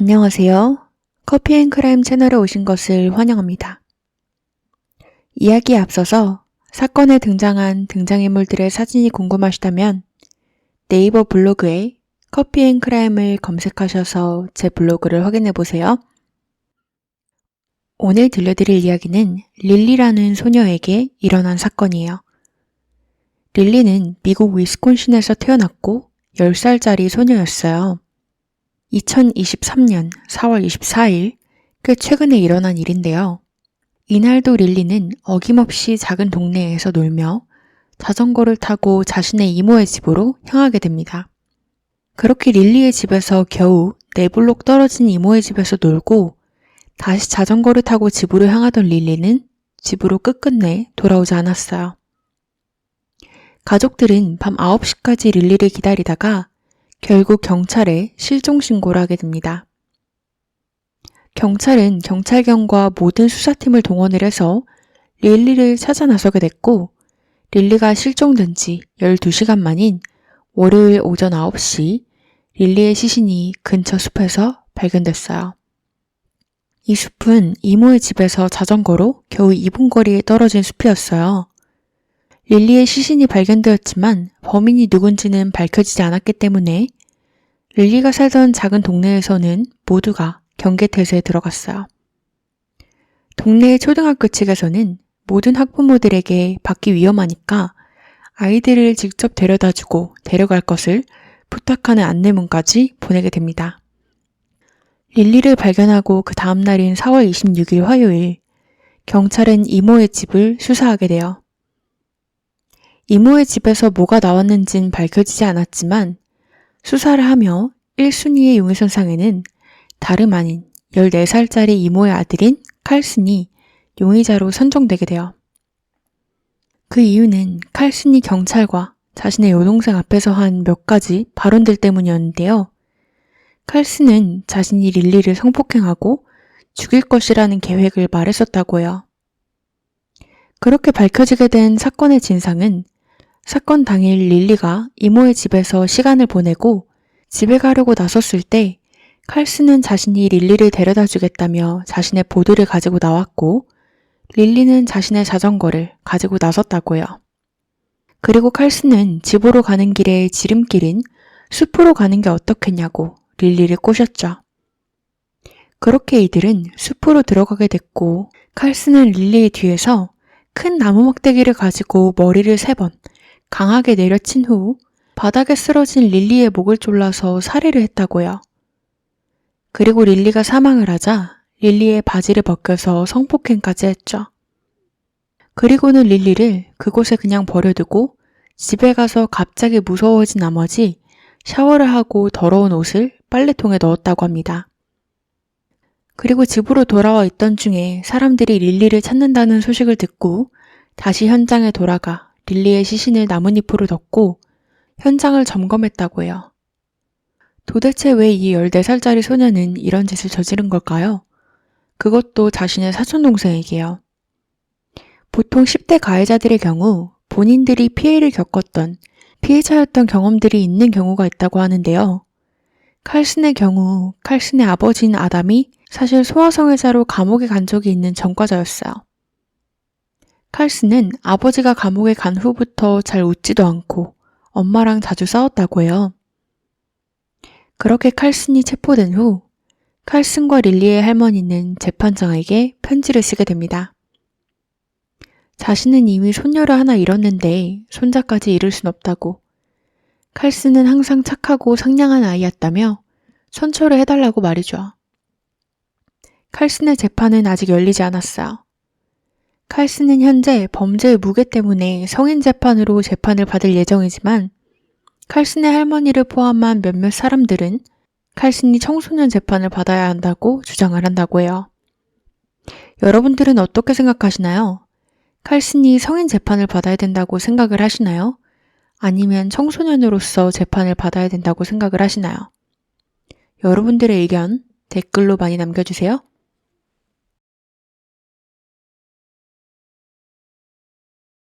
안녕하세요. 커피앤크라임 채널에 오신 것을 환영합니다. 이야기에 앞서서 사건에 등장한 등장인물들의 사진이 궁금하시다면 네이버 블로그에 커피앤크라임을 검색하셔서 제 블로그를 확인해보세요. 오늘 들려드릴 이야기는 릴리라는 소녀에게 일어난 사건이에요. 릴리는 미국 위스콘신에서 태어났고 10살짜리 소녀였어요. 2023년 4월 24일, 꽤 최근에 일어난 일인데요. 이날도 릴리는 어김없이 작은 동네에서 놀며 자전거를 타고 자신의 이모의 집으로 향하게 됩니다. 그렇게 릴리의 집에서 겨우 4블록 떨어진 이모의 집에서 놀고 다시 자전거를 타고 집으로 향하던 릴리는 집으로 끝끝내 돌아오지 않았어요. 가족들은 밤 9시까지 릴리를 기다리다가 결국 경찰에 실종 신고를 하게 됩니다. 경찰은 경찰견과 모든 수사팀을 동원을 해서 릴리를 찾아 나서게 됐고 릴리가 실종된 지 12시간 만인 월요일 오전 9시 릴리의 시신이 근처 숲에서 발견됐어요. 이 숲은 이모의 집에서 자전거로 겨우 2분 거리에 떨어진 숲이었어요. 릴리의 시신이 발견되었지만 범인이 누군지는 밝혀지지 않았기 때문에 릴리가 살던 작은 동네에서는 모두가 경계태세에 들어갔어요. 동네의 초등학교 측에서는 모든 학부모들에게 밖이 위험하니까 아이들을 직접 데려다주고 데려갈 것을 부탁하는 안내문까지 보내게 됩니다. 릴리를 발견하고 그 다음 날인 4월 26일 화요일, 경찰은 이모의 집을 수사하게 돼요. 이모의 집에서 뭐가 나왔는진 밝혀지지 않았지만 수사를 하며 1순위의 용의선상에는 다름 아닌 14살짜리 이모의 아들인 칼슨이 용의자로 선정되게 돼요. 그 이유는 칼슨이 경찰과 자신의 여동생 앞에서 한 몇 가지 발언들 때문이었는데요. 칼슨은 자신이 릴리를 성폭행하고 죽일 것이라는 계획을 말했었다고 해요. 그렇게 밝혀지게 된 사건의 진상은 사건 당일 릴리가 이모의 집에서 시간을 보내고 집에 가려고 나섰을 때 칼슨은 자신이 릴리를 데려다 주겠다며 자신의 보드를 가지고 나왔고 릴리는 자신의 자전거를 가지고 나섰다고 해요. 그리고 칼슨은 집으로 가는 길에 지름길인 숲으로 가는 게 어떻겠냐고 릴리를 꼬셨죠. 그렇게 이들은 숲으로 들어가게 됐고 칼슨은 릴리의 뒤에서 큰 나무 막대기를 가지고 머리를 3번 강하게 내려친 후 바닥에 쓰러진 릴리의 목을 졸라서 살해를 했다고요. 그리고 릴리가 사망을 하자 릴리의 바지를 벗겨서 성폭행까지 했죠. 그리고는 릴리를 그곳에 그냥 버려두고 집에 가서 갑자기 무서워진 나머지 샤워를 하고 더러운 옷을 빨래통에 넣었다고 합니다. 그리고 집으로 돌아와 있던 중에 사람들이 릴리를 찾는다는 소식을 듣고 다시 현장에 돌아가 릴리의 시신을 나뭇잎으로 덮고 현장을 점검했다고 해요. 도대체 왜 이 14살짜리 소녀는 이런 짓을 저지른 걸까요? 그것도 자신의 사촌동생에게요. 보통 10대 가해자들의 경우 본인들이 피해를 겪었던 피해자였던 경험들이 있는 경우가 있다고 하는데요. 칼슨의 경우 칼슨의 아버지인 아담이 사실 소아성애자로 감옥에 간 적이 있는 전과자였어요. 칼슨은 아버지가 감옥에 간 후부터 잘 웃지도 않고 엄마랑 자주 싸웠다고 해요. 그렇게 칼슨이 체포된 후 칼슨과 릴리의 할머니는 재판장에게 편지를 쓰게 됩니다. 자신은 이미 손녀를 하나 잃었는데 손자까지 잃을 순 없다고. 칼슨은 항상 착하고 상냥한 아이였다며 선처를 해달라고 말이죠. 칼슨의 재판은 아직 열리지 않았어요. 칼슨은 현재 범죄의 무게 때문에 성인 재판으로 재판을 받을 예정이지만 칼슨의 할머니를 포함한 몇몇 사람들은 칼슨이 청소년 재판을 받아야 한다고 주장을 한다고 해요. 여러분들은 어떻게 생각하시나요? 칼슨이 성인 재판을 받아야 된다고 생각을 하시나요? 아니면 청소년으로서 재판을 받아야 된다고 생각을 하시나요? 여러분들의 의견 댓글로 많이 남겨주세요.